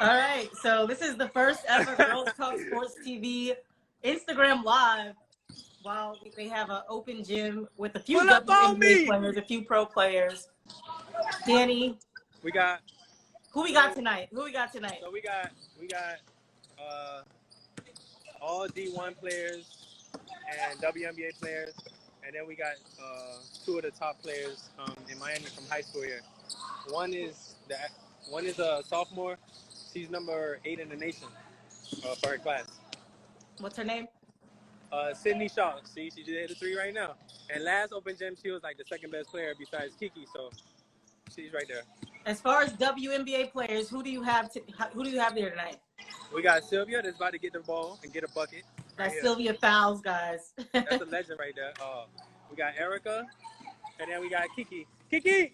All right, so this is the first ever Girls Talk Sports TV Instagram Live. While they have an open gym with a few WNBA players, a few pro players. Danny, who we got tonight? So we got all D1 players and WNBA players, and then we got two of the top players in Miami from high school here. One is a sophomore. She's number 8 in the nation for her class. What's her name? Sydney Shaw. See, she just hit a 3 right now. And last open gym, she was like the second best player besides Kiki, so she's right there. As far as WNBA players, who do you have there tonight? We got Sylvia that's about to get the ball and get a bucket. That's right, Sylvia Fowles, guys. That's a legend right there. We got Erica, and then we got Kiki. Kiki!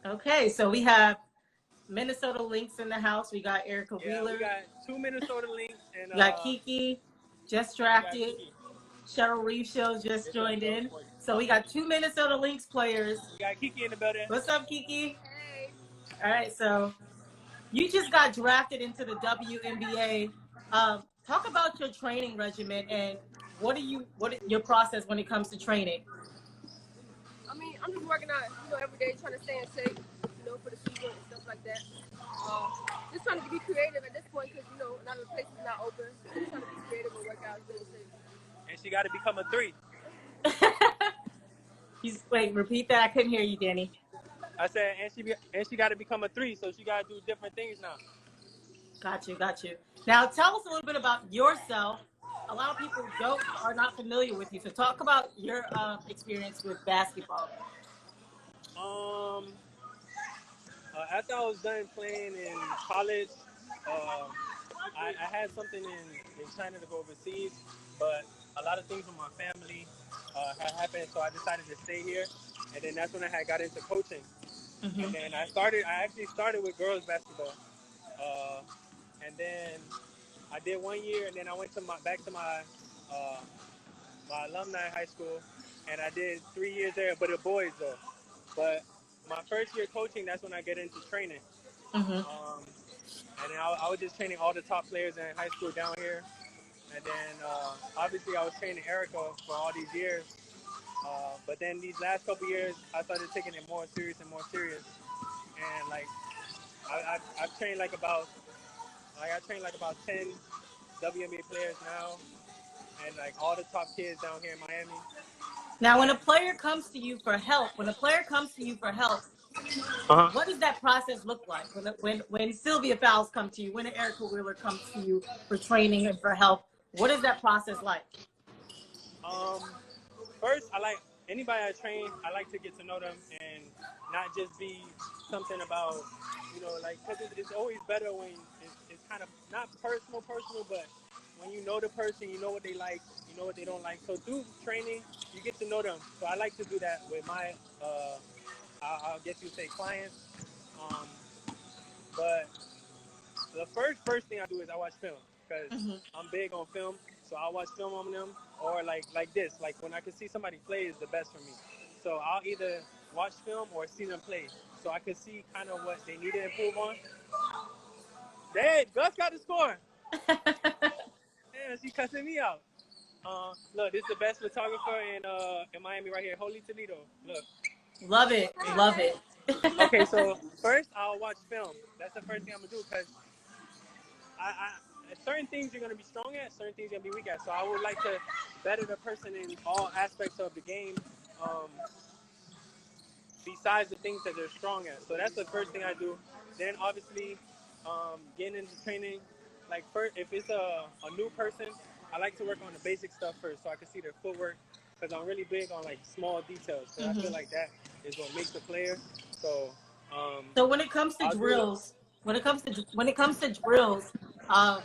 Okay, so we have Minnesota Lynx in the house. We got Erica Wheeler. We got 2 Minnesota Lynx. And, we got Kiki, just drafted. Cheryl Reeves just joined in. So we got 2 Minnesota Lynx players. We got Kiki in the building. What's up, Kiki? Hey. All right, so you just got drafted into the WNBA. Talk about your training regimen and what is your process when it comes to training? I mean, I'm just working out, every day trying to stay in shape, for the season and stuff like that. Just trying to be creative at this point because, a lot of the places are not open. So just trying to be creative and work out, stay in shape. And she got to become a 3. Wait, repeat that. I couldn't hear you, Danny. I said, and she got to become a 3, so she got to do different things now. Got you. Now, tell us a little bit about yourself. A lot of people are not familiar with you, so talk about your experience with basketball. After I was done playing in college, I had something in China to go overseas, but a lot of things with my family had happened, so I decided to stay here. And then that's when I got into coaching. Mm-hmm. And then I actually started with girls basketball. And then I did 1 year, and then I went back to my alumni high school, and I did 3 years there, but the boys though. But my first year coaching, that's when I get into training. Mm-hmm. And then I was just training all the top players in high school down here. And then obviously I was training Erica for all these years. But then these last couple years, I started taking it more serious. And like I've trained about 10 WNBA players now, and like all the top kids down here in Miami. Now, when a player comes to you for help, what does that process look like? When Sylvia Fowles comes to you, when Erica Wheeler comes to you for training and for help, what is that process like? First, anybody I train, I like to get to know them and not just be something about, because it's always better when it's kind of not personal, but when you know the person, you know what they like, you know what they don't like. So through training, you get to know them. So I like to do that with my, I'll guess you say clients. But the first thing I do is I watch film because I'm big on film. So I watch film on them, or like this, like when I can see somebody play is the best for me. So I'll either watch film or see them play, so I can see kind of what they need to improve on. Dad, Gus got the score. Yeah, she cussing me out. Look, this is the best photographer in Miami right here, Holy Toledo. Look. Love it. Okay, so first I'll watch film. That's the first thing I'm gonna do because I certain things you're gonna be strong at, certain things you're gonna be weak at. So I would like to better the person in all aspects of the game, besides the things that they're strong at. So that's the first thing I do. Then obviously, getting into training. Like first, if it's a new person, I like to work on the basic stuff first, so I can see their footwork. Because I'm really big on like small details. So I feel like that is what makes the player. So. So when it comes to drills, are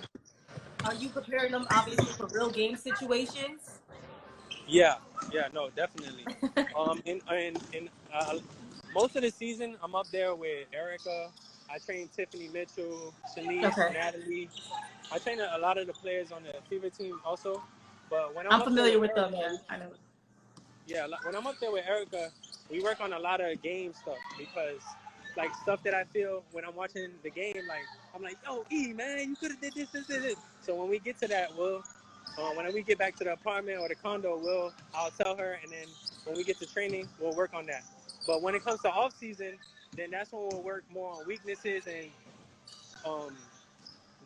you preparing them obviously for real game situations? Yeah, no, definitely. In most of the season, I'm up there with Erica. I train Tiffany Mitchell, Shanice, Natalie. I train a lot of the players on the Fever team also. But when I'm familiar with them, yeah, I know. Yeah, when I'm up there with Erica, we work on a lot of game stuff because like stuff that I feel when I'm watching the game. Like I'm like, yo, E man, you could have did this. So when we get to that, when we get back to the apartment or the condo, I'll tell her, and then when we get to training, we'll work on that. But when it comes to off season, then that's when we'll work more on weaknesses and um,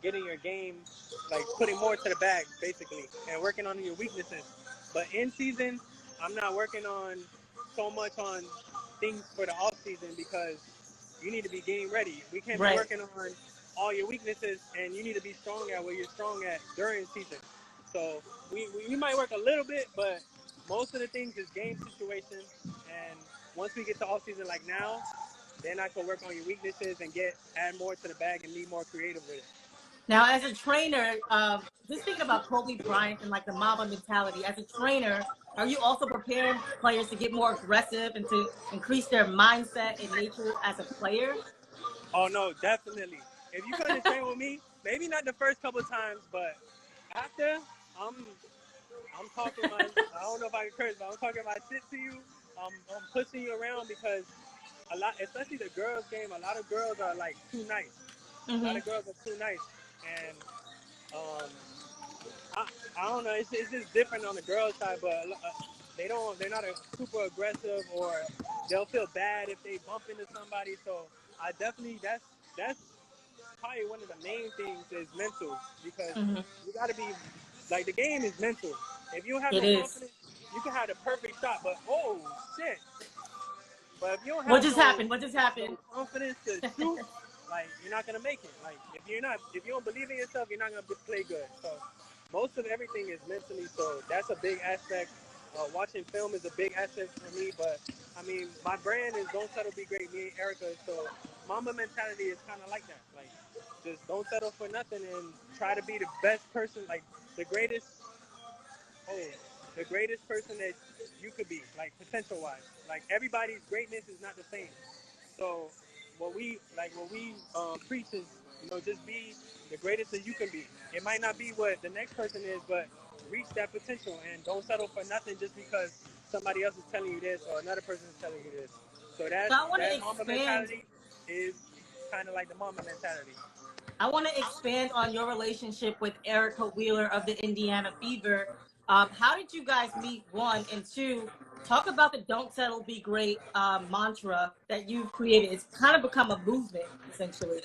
getting your game, like putting more to the bag, basically, and working on your weaknesses. But in season, I'm not working on so much on things for the off season because you need to be game ready. We can't be Right. working on all your weaknesses, and you need to be strong at what you're strong at during season. So we might work a little bit, but most of the things is game situation. And once we get to off season like now, then I can work on your weaknesses and add more to the bag and be more creative with it. Now, as a trainer, just thinking about Kobe Bryant and like the Mamba mentality, as a trainer, are you also preparing players to get more aggressive and to increase their mindset and nature as a player? Oh no, definitely. If you come to train with me, maybe not the first couple of times, but after, I'm talking my. I don't know if I can curse, but I'm talking my shit to you. I'm pushing you around because a lot, especially the girls' game, a lot of girls are like too nice. A lot of girls are too nice, and um, I don't know. It's just different on the girls' side, but they're not a super aggressive, or they'll feel bad if they bump into somebody. So I definitely that's probably one of the main things is mental, because you got to be like, the game is mental. If you don't have It no is. confidence, you can have the perfect shot, but oh shit. But if you don't What have just happened? What just no happened? confidence to shoot, like, you're not gonna make it. Like, if you don't believe in yourself, you're not gonna play good. So most of everything is mentally. So that's a big aspect. Watching film is a big aspect for me. But I mean, my brand is Don't Settle, Be Great. Me and Erica. So Mamba mentality is kind of like that. Like, just don't settle for nothing and try to be the best person, like the greatest. Oh, the greatest person that you could be, like, potential wise. Like, everybody's greatness is not the same. So what we preach is, just be the greatest that you can be. It might not be what the next person is, but reach that potential and don't settle for nothing just because somebody else is telling you this or another person is telling you this. So So I want to that Mamba expand. mentality is kind of like the Mamba mentality. I want to expand on your relationship with Erica Wheeler of the Indiana Fever. How did you guys meet? One, and two, talk about the "Don't Settle, Be Great" mantra that you've created. It's kind of become a movement, essentially.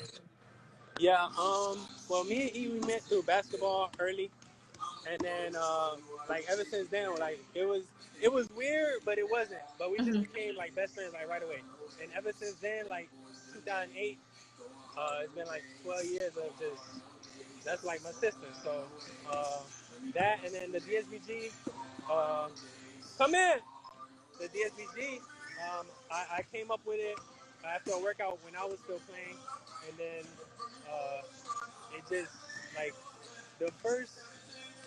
Yeah. Well, me and E, we met through basketball early, and then like ever since then, like it was weird, but it wasn't. But we just became like best friends like right away. And ever since then, like 2008, it's been like 12 years of just, that's like my sister. So uh, that, and then the DSBG, uh, come in. The DSBG, I came up with it after a workout when I was still playing, and then uh, it just, like, the first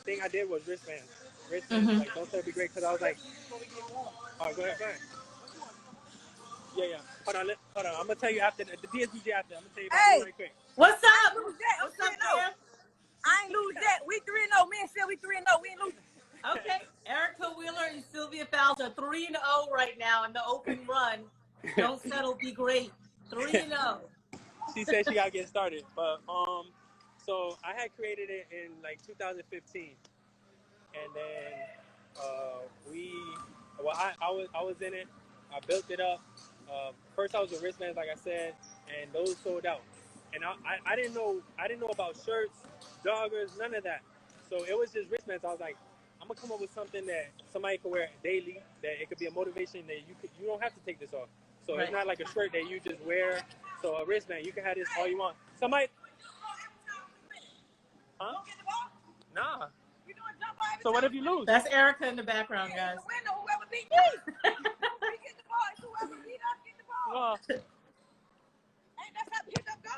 thing I did was wristbands. Wristbands, like, don't say be great, because I was like, oh, go ahead. Yeah. Hold on. I'm gonna tell you after the DSBG after. I'm gonna tell you about it right quick. What's I up? ain't lose that. I'm What's up, 3-0. fam? I ain't lose that. We 3-0. Me and Phil, we 3-0. We ain't losing. Okay, Erica Wheeler and Sylvia Fowles are 3-0 right now in the open run. Don't settle, be great. 3-0. She said she gotta get started, but so I had created it in like 2015, and then we, well, I was in it. I built it up. First, I was with wristbands, like I said, and those sold out. And I didn't know about shirts, joggers, none of that. So it was just wristbands. I was like, I'm gonna come up with something that somebody can wear daily. That it could be a motivation that you don't have to take this off. So it's Right. not like a shirt that you just wear. So a wristband, you can have this all you want. Somebody, huh? Nah. So what if you lose? That's Erica in the background, guys. Whoever beat me. We get the ball. Whoever beat us get the ball. Ain't that's how pickup go.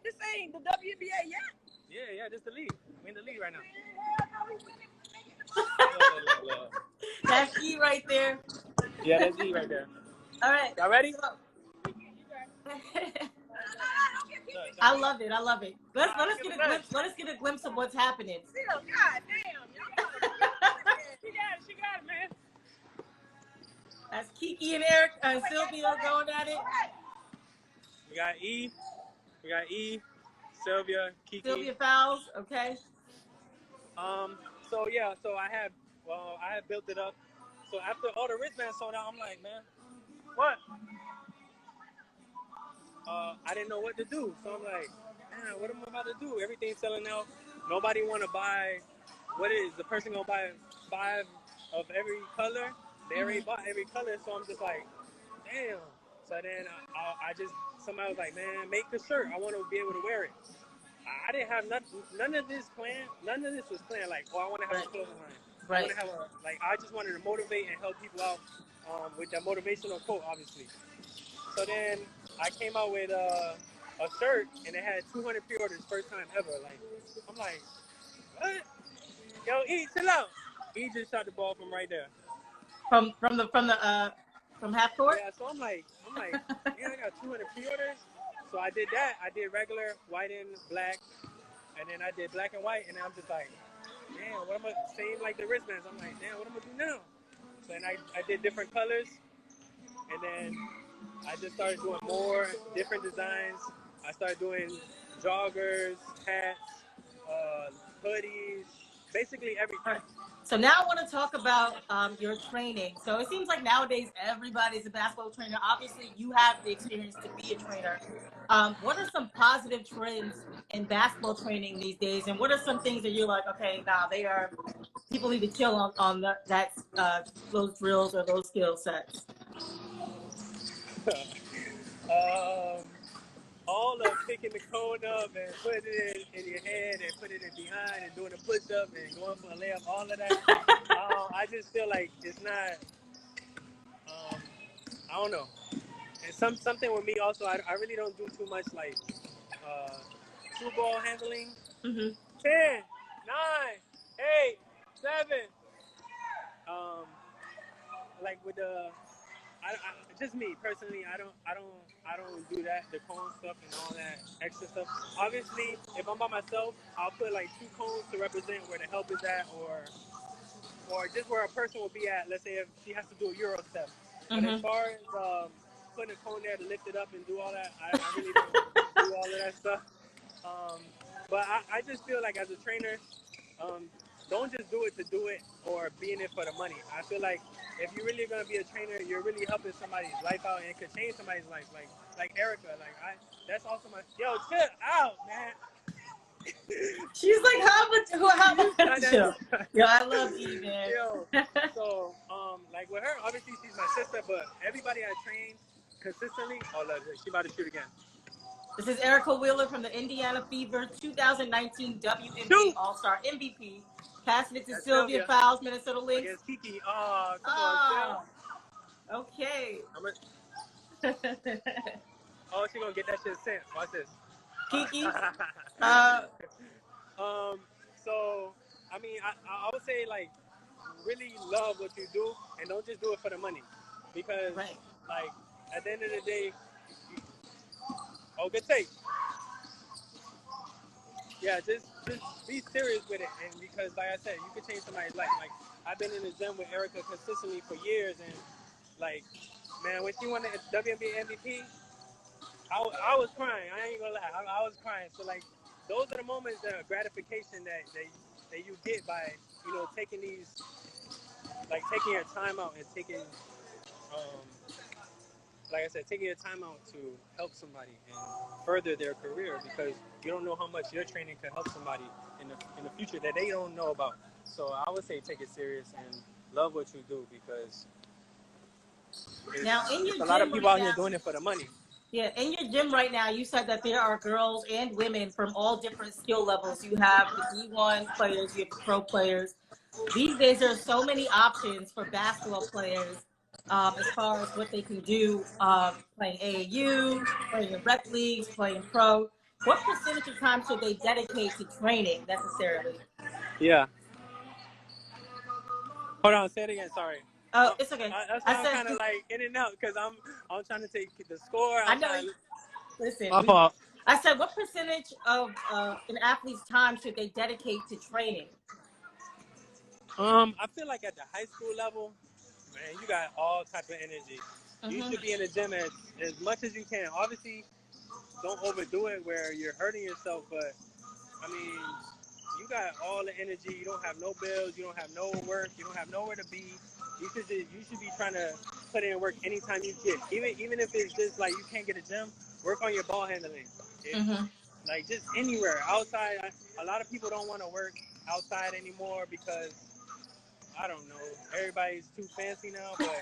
This ain't the WNBA yet. Yeah, this is the league. We in the league right now. Look. That's E right there. Yeah, that's E right there. All right. Y'all ready? I love it. Let's get a glimpse. Let us get a glimpse of what's happening. God damn. She got it, man. That's Kiki and Eric and Sylvia going at it. We got E. We got E. Sylvia, Kiki. Sylvia Fowles. Okay. So yeah, so I had built it up. So after all the wristbands sold out, I'm like, man, what? I didn't know what to do. So I'm like, man, what am I about to do? Everything's selling out. Nobody want to buy. What is the person gonna buy 5 of every color? They already bought every color, so I'm just like, damn. So then I just somebody was like, man, make a shirt. I want to be able to wear it. I didn't have none of this planned. None of this was planned. Like, oh, I want to have a clothing line. I want to have I just wanted to motivate and help people out with that motivational quote, obviously. So then I came out with a shirt, and it had 200 pre-orders first time ever. Like, I'm like, what? Yo, E, chill out. E just shot the ball from right there. From half court? Yeah, so I'm like, yeah, I got 200 pre-orders. So I did that. I did regular, white and black, and then I did black and white, and I'm just like, damn, what am I, same like the wristbands. I'm like, damn, what am I do now? So then I did different colors, and then I just started doing more different designs. I started doing joggers, hats, hoodies, basically everything. Right. So now I want to talk about your training. So it seems like nowadays everybody's a basketball trainer. Obviously, you have the experience to be a trainer. What are some positive trends in basketball training these days? And what are some things that you're like, okay, people need to chill on those drills or those skill sets? All of picking the cone up and putting it in your head and putting it behind and doing a push-up and going for a layup, all of that. I just feel like it's not, I don't know. And something with me also, I really don't do too much like two ball handling. 10, 9, 8, 7. Like with the, just me personally, I don't do that, the cone stuff and all that extra stuff. Obviously, if I'm by myself, I'll put like 2 cones to represent where the help is at, or just where a person will be at. Let's say if she has to do a Euro step. But as far as putting a cone there to lift it up and do all that, I really don't do all of that stuff. But I just feel like as a trainer, don't just do it to do it or be in it for the money. I feel like if you're really gonna be a trainer, you're really helping somebody's life out and could change somebody's life. Like Erica, that's also my chill out, man. She's like, how much? Yo, I love you, man. So like with her, obviously she's my sister, but everybody I train consistently. Oh, look, she about to shoot again. This is Erica Wheeler from the Indiana Fever 2019 WNBA All-Star MVP. Passing it to Sylvia Fowles, Minnesota Lynx. Against Kiki. Oh, come on, Sil. Okay. Oh, she gonna get that shit sent. Watch this. Kiki. So I mean, I would say like really love what you do and don't just do it for the money, because like at the end of the day, good take. Yeah, just be serious with it, and because like I said, you can change somebody's life. Like I've been in the gym with Erica consistently for years, and like man, when she won the WNBA MVP, I was crying. I ain't gonna lie, I was crying. So like those are the moments that are gratification that you get by taking these, like taking your time out and taking like I said, taking your time out to help somebody and further their career, because you don't know how much your training can help somebody in the future that they don't know about. So I would say take it serious and love what you do, because now in your a lot of people out here doing it for the money. Yeah, in your gym right now, you said that there are girls and women from all different skill levels. You have the D1 players, you have the pro players. These days, there are so many options for basketball players as far as what they can do, playing AAU, playing in rec leagues, playing pro. What percentage of time should they dedicate to training necessarily? Yeah. Hold on, say it again. Sorry. Oh, it's okay. That's why I'm kind of like in and out, because I'm trying to take the score. I know. Listen. My fault. I said, what percentage of an athlete's time should they dedicate to training? I feel like at the high school level, man, you got all type of energy. You should be in the gym as much as you can. Obviously, don't overdo it where you're hurting yourself. But I mean, you got all the energy. You don't have no bills. You don't have no work. You don't have nowhere to be. You should be trying to put in work anytime you get. Even if it's just like you can't get a gym, work on your ball handling. Like just anywhere outside. A lot of people don't want to work outside anymore because I don't know. Everybody's too fancy now, but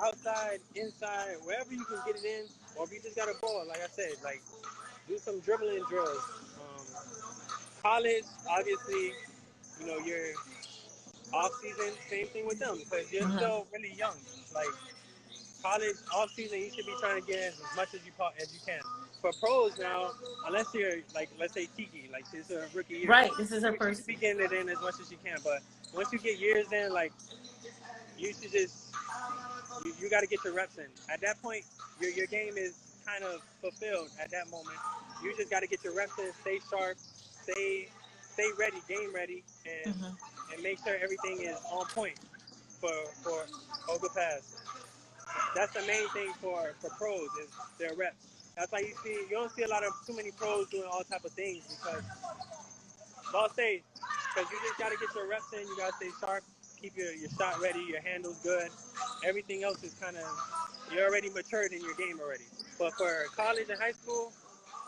outside, inside, wherever you can get it in, or if you just got a ball, like I said, like do some dribbling drills. College, obviously, you know, you're off season, same thing with them because you're still really young. Like college off season, you should be trying to get in as much as you can. For pros now, unless you're like, let's say Kiki, like she's a rookie year, right? This is her you first. should be getting it in as much as you can. But once you get years in, like you should just you got to get your reps in. At that point, your game is kind of fulfilled. At that moment, you just got to get your reps in, stay sharp, stay ready, game ready, and make sure everything is on point for Oga Pass. That's the main thing for pros is their reps. That's why you don't see too many pros doing all type of things because I'll say because you just got to get your reps in. You got to stay sharp, keep your shot ready, your handles good. Everything else is kind of you're already matured in your game already. But for college and high school,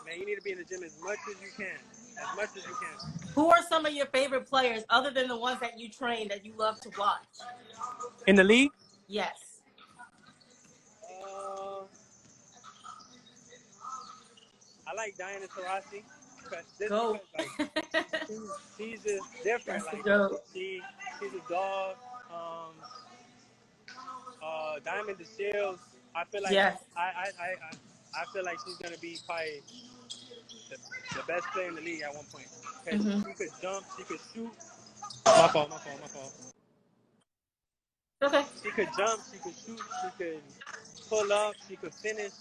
man, you need to be in the gym as much as you can. As much as you can. Who are some of your favorite players other than the ones that you train that you love to watch? In the league? Yes. I like Diana Taurasi. Go. She's just different. That's Like she's a dog. Diamond DeShields. I feel like I feel like she's gonna be probably the best player in the league at one point. Because she could jump, she could shoot. My fault. Okay. She could jump, she could shoot, she could pull up, she could finish,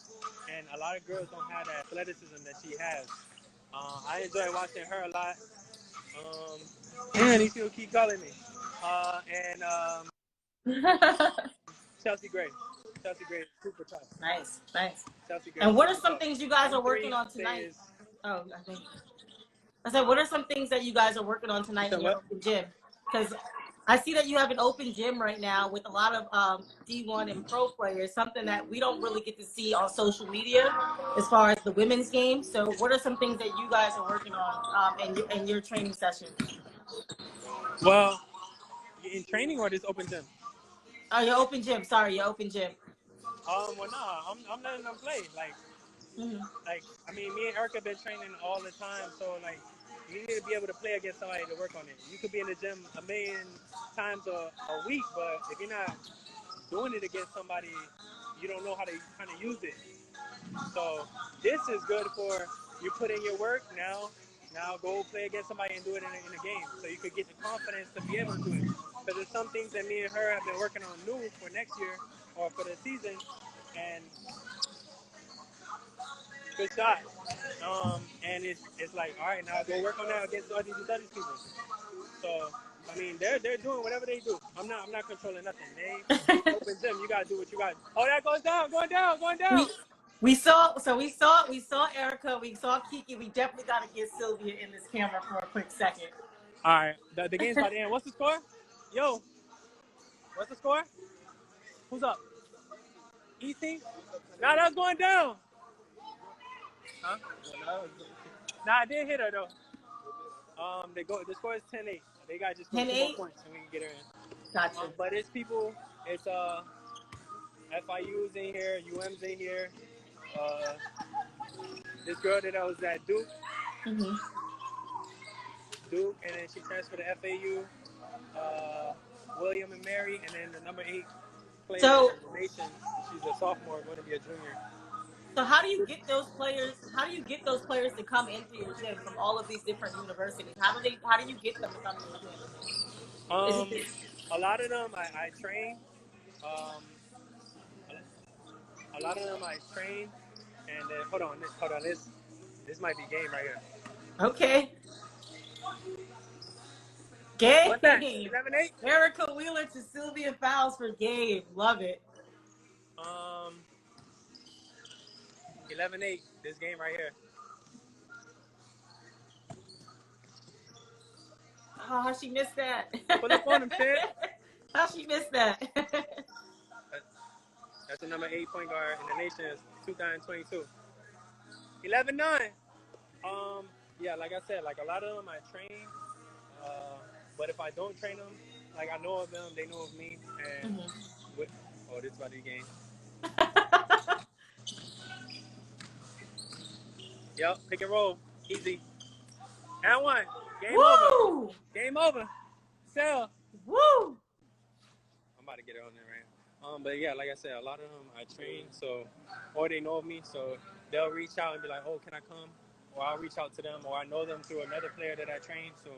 and a lot of girls don't have the athleticism that she has. I enjoy watching her a lot. And these people keep calling me. Chelsea Gray. Chelsea Gray is super tough. Nice. Chelsea Gray. And what are some things you guys are working on tonight? I said, what are some things that you guys are working on tonight in your open gym? Because I see that you have an open gym right now with a lot of D1 and pro players, something that we don't really get to see on social media as far as the women's game. So what are some things that you guys are working on in your training session? Well, in training or this open gym? Oh, your open gym. Sorry, your open gym. Well, nah, I'm letting them play. Like, I mean, me and Erica have been training all the time, so like, you need to be able to play against somebody to work on it. You could be in the gym a million times a week, but if you're not doing it against somebody, you don't know how to kind of use it. So this is good for you put in your work now go play against somebody and do it in a game. So you could get the confidence to be able to do it. Because there's some things that me and her have been working on new for next year or for the season, and good shot. And it's like, all right, now go work on that against all these people. So I mean, they're doing whatever they do. I'm not controlling nothing. They open gym. You gotta do what you got. Oh, that goes down, going down. We saw Erica, we saw Kiki. We definitely got to get Sylvia in this camera for a quick second. All right, the game's about to end. What's the score? Yo, what's the score? Who's up? EC? Nah, that's going down. Huh? Nah, I didn't hit her though. The score is 10-8. They got just 2 more points and we can get her in. Gotcha. But it's people. It's FIU's in here, UM's in here. This girl that was at Duke. Duke, and then she transferred to FAU. William and Mary, and then the number 8 player in the nation. She's a sophomore, going to be a junior. So how do you get those players? How do you get those players to come into your gym from all of these different universities? How do you get them to come to your gym? A lot of them I train. A lot of them I train, and then hold on, this might be game right here. Okay. Game. What's that? 11-8? Erica Wheeler to Sylvia Fowles for game. Love it. 11-8, this game right here. Oh, how she missed that? Pull up on him, Ted. How she missed that? That's the number 8 point guard in the nation. Is 2022. 11-9. Yeah, like I said, like a lot of them I train. But if I don't train them, like I know of them, they know of me. And oh, this is about the game. Yep, pick and roll, easy. And one. Game Woo! over. Game over. Sell. Woo! I'm about to get it on there, right? But yeah, like I said, a lot of them I train, so or they know of me, so they'll reach out and be like, "Oh, can I come?" Or I'll reach out to them, or I know them through another player that I train. So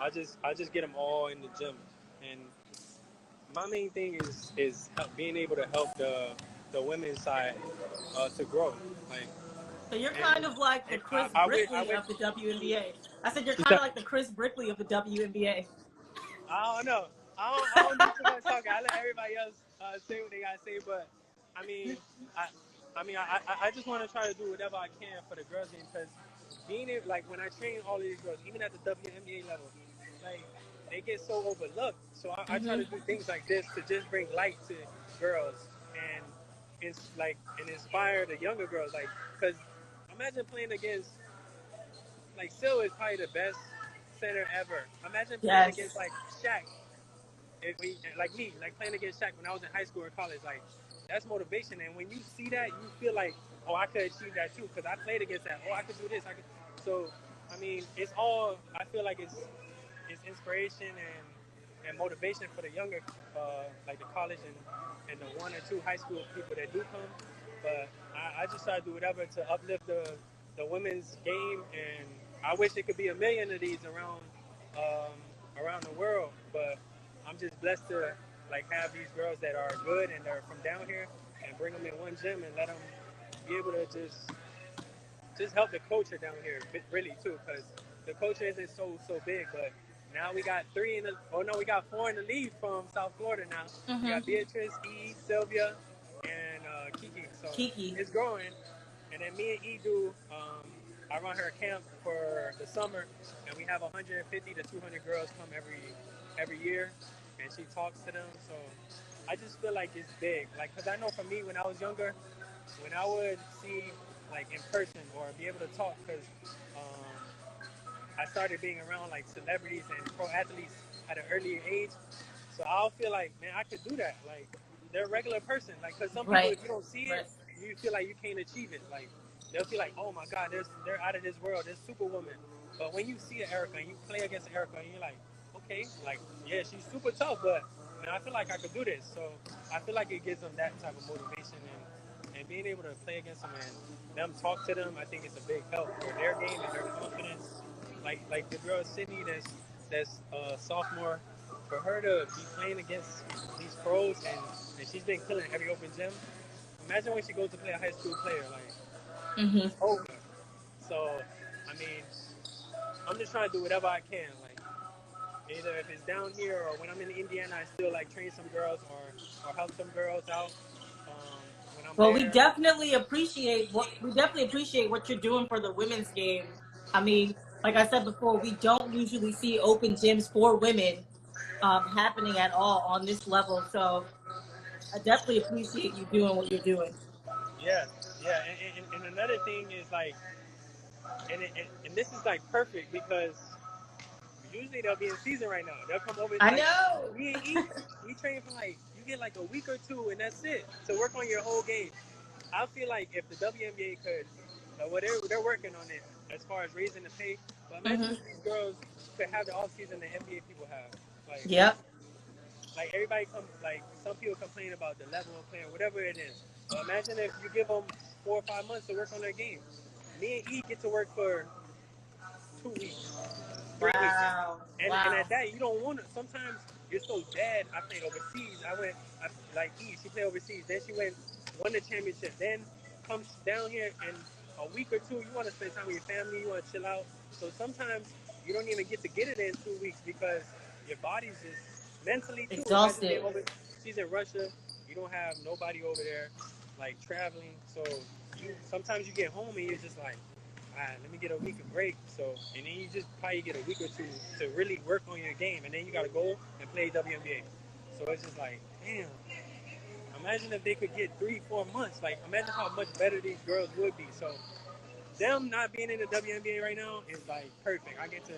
I just get them all in the gym, and my main thing is being able to help the women's side to grow. Like, so you're kind of like the Chris Brickley of the WNBA. I said you're kind of like the Chris Brickley of the WNBA. I don't know. I don't do too much talking. I let everybody else say what they gotta say. But I mean, I just want to try to do whatever I can for the girls game, because being able, like when I train all of these girls, even at the WNBA level, like they get so overlooked. So I try to do things like this to just bring light to girls and inspire the younger girls. Like, because imagine playing against, like, Sil is probably the best center ever. Imagine playing against like Shaq. Like me, like playing against Shaq when I was in high school or college, like that's motivation. And when you see that, you feel like, oh, I could achieve that too, because I played against that. Oh, I could do this. I could. So, I mean, it's all. I feel like it's inspiration and motivation for the younger, like the college and the 1 or 2 high school people that do come. But I just try to do whatever to uplift the women's game, and I wish there could be a million of these around the world. But I'm just blessed to like have these girls that are good and they're from down here, and bring them in one gym and let them be able to just help the culture down here really too, because the culture isn't so big. But now we got 4 in the league from South Florida now. We got Beatrice, E, Sylvia, and Kiki. So it's growing. And then me and E do. I run her camp for the summer, and we have 150 to 200 girls come every year, and she talks to them. So I just feel like it's big. Like, because I know for me when I was younger, when I would see like in person or be able to talk, because I started being around like celebrities and pro athletes at an earlier age. So I'll feel like, man, I could do that. Like, they're a regular person. Like, because some people, if you don't see it, you feel like you can't achieve it. Like, they'll feel like, oh my God, they're out of this world. They're superwoman. But when you see Erica and you play against Erica, and you're like, okay, like, yeah, she's super tough, but man, I feel like I could do this. So I feel like it gives them that type of motivation, and being able to play against them and them talk to them, I think it's a big help for their game and their confidence. Like the girl Sydney that's sophomore, for her to be playing against these pros, and she's been killing every open gym. Imagine when she goes to play a high school player, like it's over. So I mean, I'm just trying to do whatever I can, like either if it's down here or when I'm in Indiana, I still like train some girls or help some girls out. When I'm Well, there. we definitely appreciate what you're doing for the women's game. I mean, like I said before, we don't usually see open gyms for women happening at all on this level. So I definitely appreciate you doing what you're doing. Yeah, yeah, and another thing is like, and this is like perfect because usually they'll be in season right now. They'll come over. I Like, know. me and E, we train for like, you get like a week or 2, and that's it to work on your whole game. I feel like if the WNBA could, well, they're working on it as far as raising the pay. But imagine if these girls could have the off season the NBA people have. Like, Yep. like everybody like some people complain about the level of play or whatever it is. But imagine if you give them 4 or 5 months to work on their game. Me and E get to work for 2 weeks, 3 weeks. Wow. And at that, you don't want to. Sometimes you're so bad. I played overseas. Like E, she played overseas. Then she won the championship. Then comes down here, and a week or 2, you want to spend time with your family. You want to chill out. So sometimes you don't even get to get it in 2 weeks because your body's just mentally too. Imagine being Exhausted. she's in Russia. You don't have nobody over there, like traveling. So sometimes you get home and you're just like, all right, let me get a week of break. So, and then you just probably get a week or two to really work on your game, and then you got to go and play WNBA. So it's just like, damn. Imagine if they could get 3-4 months. Like, imagine how much better these girls would be. So, them not being in the WNBA right now is like perfect. I get to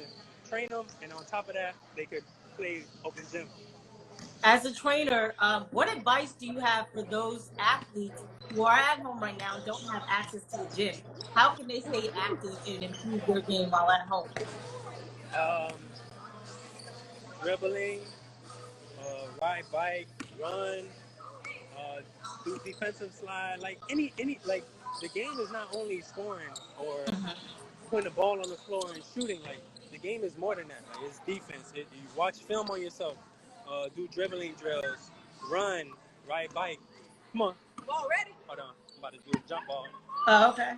train them, and on top of that, they could play open gym. As a trainer, what advice do you have for those athletes who are at home right now and don't have access to the gym? How can they stay active and improve their game while at home? Um, Dribbling, ride bike, run, uh, do defensive slide, like any like the game is not only scoring or putting the ball on the floor and shooting. Like the game is more than that. Like it's defense. You watch film on yourself, do dribbling drills, run, ride bike. Come on. Ball ready? Hold on. I'm about to do a jump ball. Oh, okay.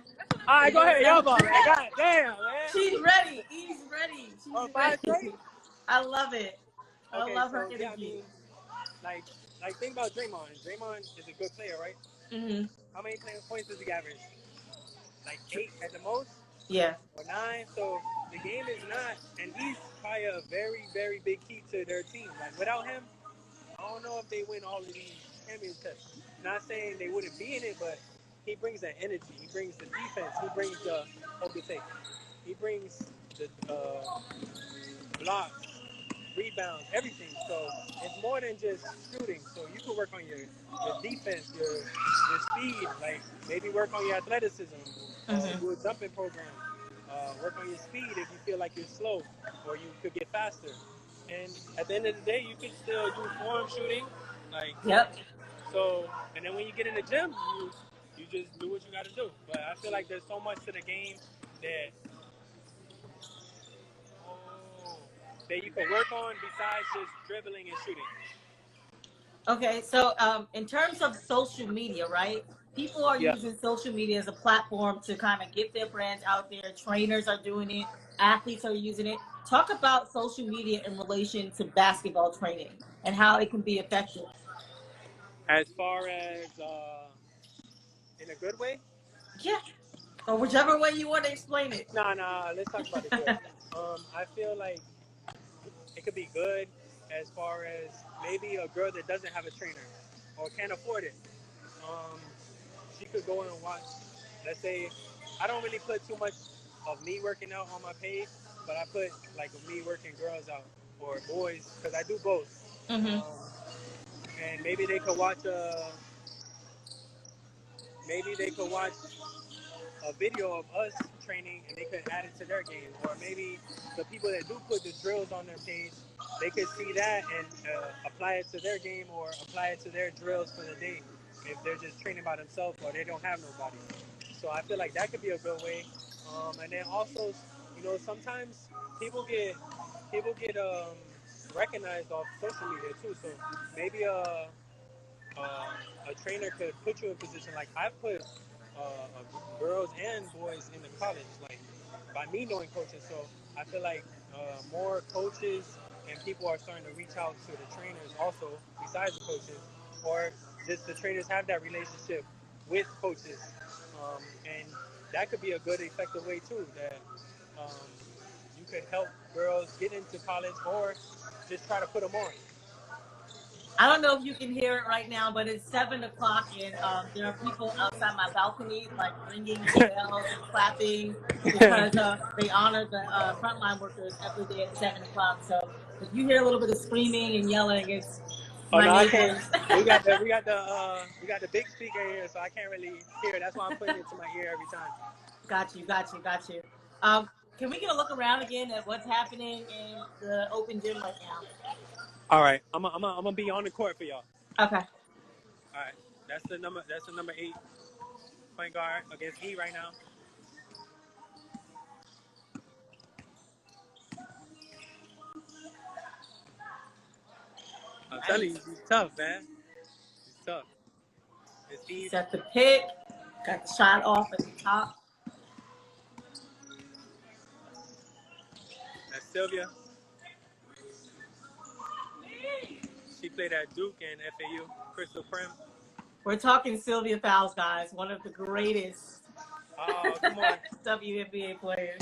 All right, go ahead, y'all ball, man. God damn, man. She's ready. He's ready. She's Oh, ready. 5 straight? I love it. I Okay, love so her yeah, I energy. mean, like think about Draymond. Draymond is a good player, right? Mm-hmm. How many points does he average? Like 8 at the most, Yeah. or 9. So the game is not, and he's probably a very, very big key to their team. Like without him, I don't know if they win all of these championships. Not saying they wouldn't be in it, but he brings that energy. He brings the defense. He brings the he brings the blocks, rebounds, everything. So it's more than just shooting. So you can work on your defense, your speed, like maybe work on your athleticism, do a jumping program, work on your speed if you feel like you're slow or you could get faster. And at the end of the day, you can still do form shooting, like Yep. so. And then when you get in the gym, you just do what you got to do. But I feel like there's so much to the game that that you can work on besides just dribbling and shooting. Okay, so in terms of social media, right? People are Yeah. using social media as a platform to kind of get their brands out there. Trainers are doing it. Athletes are using it. Talk about social media in relation to basketball training and how it can be effective. As far as in a good way? Yeah, or whichever way you want to explain it. Nah. Let's talk about the good. I feel like it could be good as far as maybe a girl that doesn't have a trainer or can't afford it. Um, she could go in and watch. Let's say I don't really put too much of me working out on my page, but I put like me working girls out or boys because I do both. Mm-hmm. And maybe they could watch a video of us training and they could add it to their game. Or maybe the people that do put the drills on their page, they could see that and apply it to their game or apply it to their drills for the day if they're just training by themselves or they don't have nobody. So I feel like that could be a good way. And then also, sometimes people get recognized off social media too. So maybe a trainer could put you in a position like I put girls and boys in the college, like by me knowing coaches. So I feel like more coaches and people are starting to reach out to the trainers also, besides the coaches, or just the trainers have that relationship with coaches, and that could be a good, effective way too. That um, you could help girls get into college or just try to put them on. I don't know if you can hear it right now, but it's 7 o'clock, and there are people outside my balcony, like ringing the bells and clapping because they honor the frontline workers every day at 7 o'clock. So if you hear a little bit of screaming and yelling, it's Oh my no, I can't. neighbors. We got the big speaker here, so I can't really hear. That's why I'm putting it to my ear every time. Got you. Can we get a look around again at what's happening in the open gym right All right, I'm gonna be on the court for y'all. now? Okay. All right, That's the number 8 point guard against E right now. I'm telling you, Nice. he's tough, man. He's tough. It's E. Set the pick. Got the shot off at the top. That's Sylvia. She played at Duke and FAU. Crystal Prim. We're talking Sylvia Fowles, guys. One of the greatest come on. WNBA players.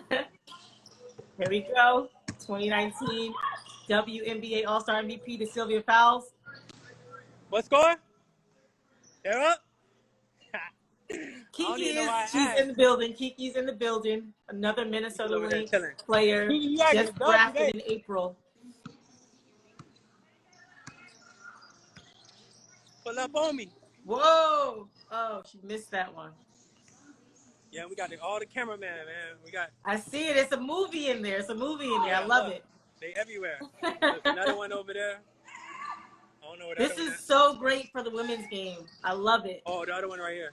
Here we go. 2019 WNBA All-Star MVP to Sylvia Fowles. What score? They're up. Kiki she's in the building. Kiki's in the building. Another Minnesota Lynx player just drafted in April. Pull up on me. Whoa! Oh, she missed that one. Yeah, we got all the cameraman, man. We got. I see it. It's a movie in there. Yeah, I love it. They everywhere. There's another one over there. I don't know what this is so great for the women's game. I love it. Oh, the other one right here.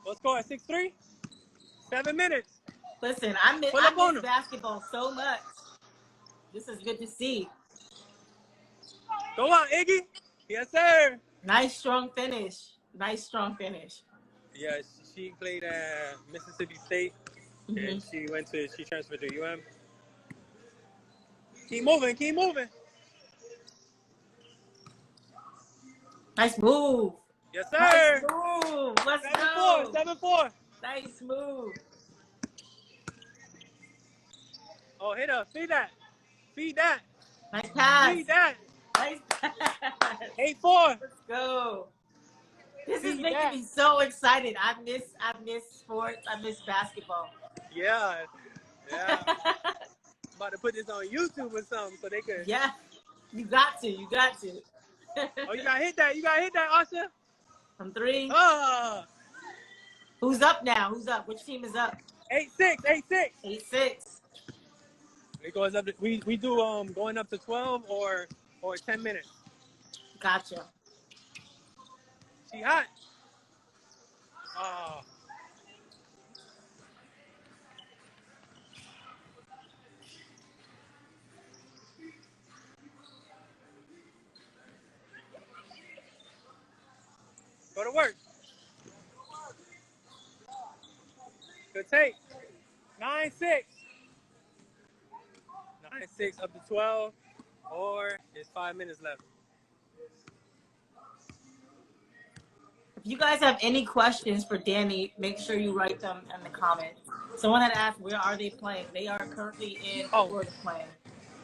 What score? 6-3? 7 minutes. Listen, I miss basketball so much. This is good to see. Go on, Iggy. Yes, sir. Nice, strong finish. Yeah, she played at Mississippi State, and she transferred to UM. Keep moving. Nice move. Yes, sir. Nice move. Let's go. 7-4. Nice move. Oh, hit her. Feed that. Nice pass. Feed that. Nice pass. 8-4. Let's go. This is making me so excited. I miss sports. I miss basketball. Yeah. About to put this on YouTube or something so they could. Yeah. You got to. Oh, you gotta hit that. Asha. From 3. Oh. Who's up now? Which team is up? 8-6. 8-6. It goes up. We do going up to 12 or 10 minutes. Gotcha. She hot. Oh. Go to work. Good take. 9-6. 9-6 up to 12, or it's 5 minutes left. If you guys have any questions for Danny, make sure you write them in the comments. Someone had asked, where are they playing? They are currently in Florida playing.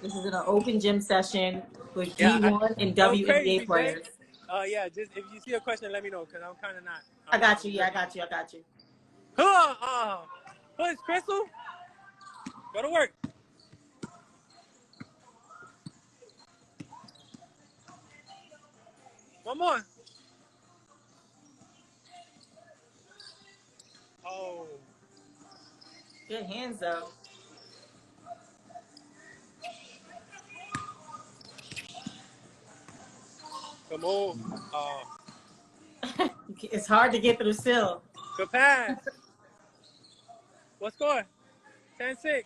This is an open gym session with D1 and WNBA players. Yeah, just if you see a question, let me know, because I'm kind of not. I got you. Yeah, I got you. Push, Crystal. Go to work. One more. Oh. Good hands, though. Come on. Oh. It's hard to get through still. Good pass. What score? 10-6.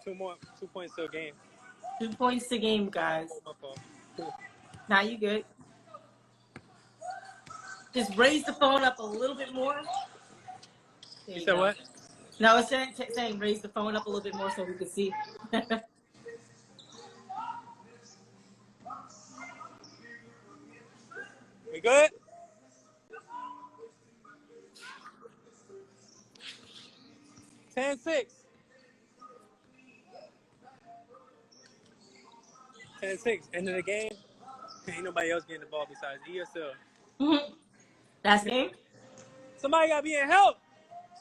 2 points to a game. 2 points to game, guys. Now you good. Just raise the phone up a little bit more. You said what? No, it's saying raise the phone up a little bit more so we can see. We good? $10-6. 10-6. End of the game. Ain't nobody else getting the ball besides ESL. That's the game? Somebody got to be in help.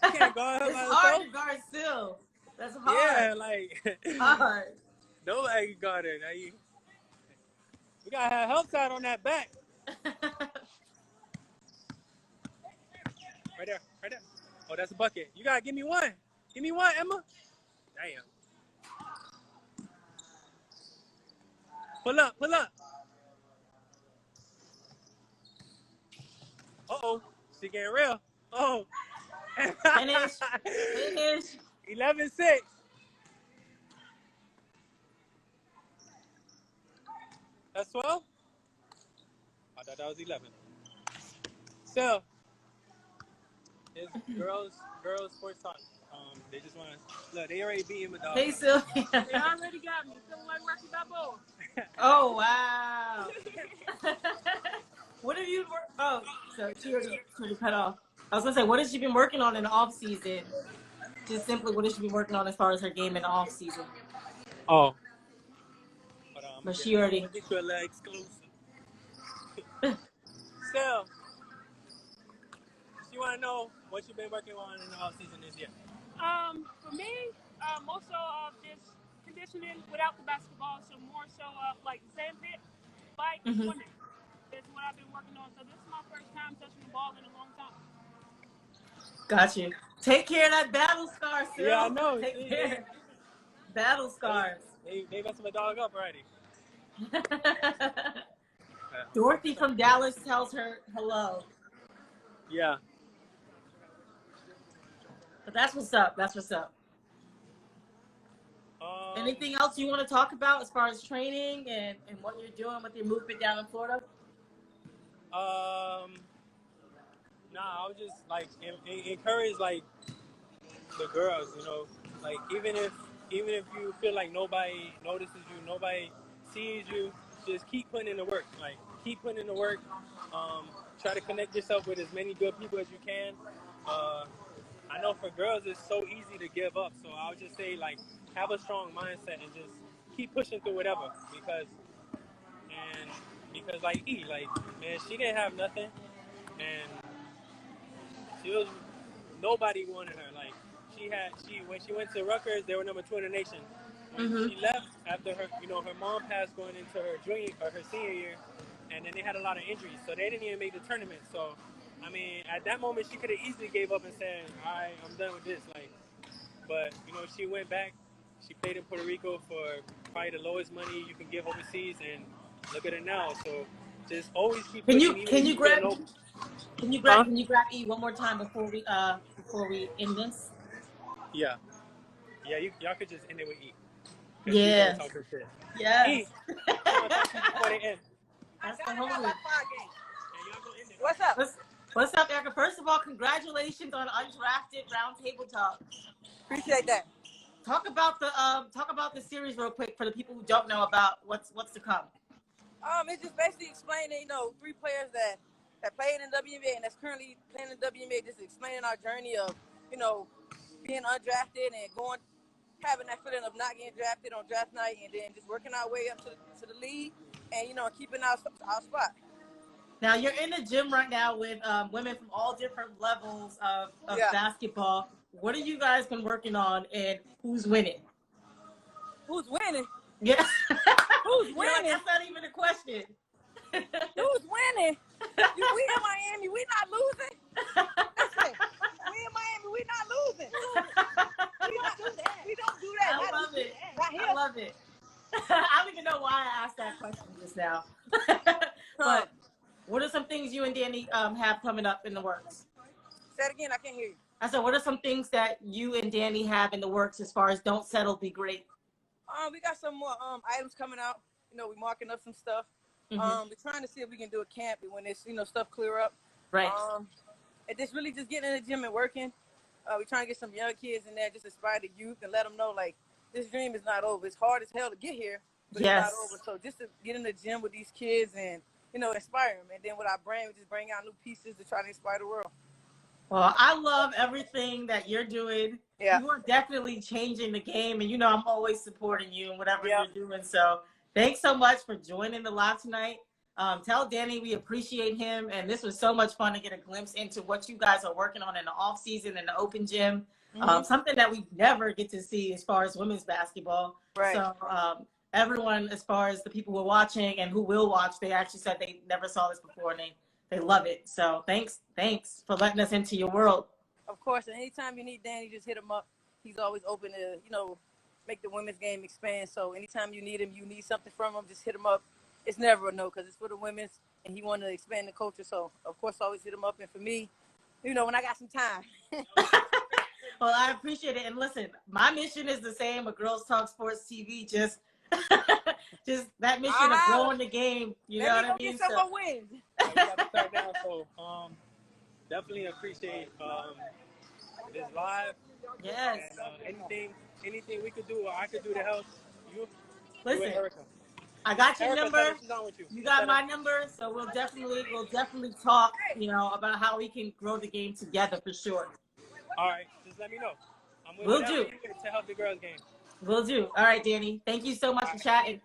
She can't guard her by herself. It's hard to guard still. That's hard. Yeah, like. Hard. Nobody can guard her. We got to have help side on that back. Right there. Oh, that's a bucket. You got to give me one. Give me one, Emma. Damn. Pull up. Uh-oh. She getting real. Oh. Finish. 11-6. That's 12? I thought that was 11. So, it's girls sports talk. They just want to look. They already beat him with the Hey, Sylvia. They already got me. Feeling like Rocky Balboa. Oh, wow. What have you so she already cut off. I was gonna say, what has she been working on in the off season? Just simply, what has she been working on as far as her game in the off season? Oh, but But she already. I'm gonna get you a little exclusive. So, she want to know what you've been working on in the off season this year. For me, more so just conditioning without the basketball, so more so like sand pit, bike, and swimming. That's what I've been working on. So this is my first time touching the ball in a long time. Got you. Take care of that battle scar, Sil. Yeah, I know. Take care. Battle scars. They messed my dog up already. Dorothy from Dallas tells her hello. Yeah. But that's what's up. That's what's up. Anything else you want to talk about as far as training and what you're doing with your movement down in Florida? Nah, I was just like encourage like the girls, you know, like even if you feel like nobody notices you, nobody sees you, just keep putting in the work. Like keep putting in the work. Try to connect yourself with as many good people as you can. I know for girls it's so easy to give up, so I would just say like have a strong mindset and just keep pushing through whatever because like man, she didn't have nothing and she was nobody wanted her. Like when she went to Rutgers, they were number 2 in the nation. When she left after her mom passed going into her senior year, and then they had a lot of injuries, so they didn't even make the tournament. So, I mean, at that moment, she could have easily gave up and said, "All right, I'm done with this." Like, but she went back. She played in Puerto Rico for probably the lowest money you can give overseas, and look at her now. So, just always keep pushing. Can you grab E one more time before we end this? Yeah, y'all could just end it with E. Yeah. Yes. E, I'm gonna talk to you before they end. That's the homie. What's up? What's up, Erica? First of all, congratulations on Undrafted Roundtable Talk. Appreciate that. Talk about the series real quick for the people who don't know about what's to come. It's just basically explaining, 3 players that played in WNBA and that's currently playing in WNBA, just explaining our journey of, being undrafted and having that feeling of not getting drafted on draft night and then just working our way up to the league and, keeping our spot. Now, you're in the gym right now with women from all different levels of basketball. What have you guys been working on and who's winning? Who's winning? Yeah. Who's winning? That's not even a question. Who's winning? We in Miami, we not losing. Listen, we in Miami, we not losing. We don't do that. We don't do that. I love it. Right here. I love it. I don't even know why I asked that question just now. But what are some things you and Danny have coming up in the works? Say it again, I can't hear you. I said, what are some things that you and Danny have in the works as far as Don't Settle, Be Great? We got some more items coming out. We're marking up some stuff. We're trying to see if we can do a camp when this, stuff clear up. Right. And just really just getting in the gym and working. We're trying to get some young kids in there, just inspire the youth and let them know, like, this dream is not over. It's hard as hell to get here, but it's not over. So just to get in the gym with these kids and, inspire them. And then with our brand, we just bring out new pieces to try to inspire the world. Well, I love everything that you're doing. Yeah. You are definitely changing the game, and I'm always supporting you and whatever you're doing. So thanks so much for joining the live tonight. Tell Danny we appreciate him, and this was so much fun to get a glimpse into what you guys are working on in the off season in the open gym. Something that we never get to see as far as women's basketball. Right. So everyone, as far as the people who are watching and who will watch, they actually said they never saw this before, and they love it. So thanks for letting us into your world. Of course, and anytime you need Danny, just hit him up. He's always open to, make the women's game expand. So anytime you need him, you need something from him, just hit him up. It's never a no because it's for the women's, and he wanted to expand the culture. So, of course, always hit him up. And for me, when I got some time. Well, I appreciate it. And listen, my mission is the same with Girls Talk Sports TV. Just that mission of growing the game. You know what I mean? Get some more wins. We got to start now. So definitely appreciate this live. Yes. And anything we could do or I could do to help you, do it, Listen, Erica. I got your Erica, tell her number. she's on with you. You got my number, so we'll definitely talk, about how we can grow the game together for sure. All right, just let me know. I'm with Will do. to help the girls game. Will do. All right, Danny. Thank you so much for chatting.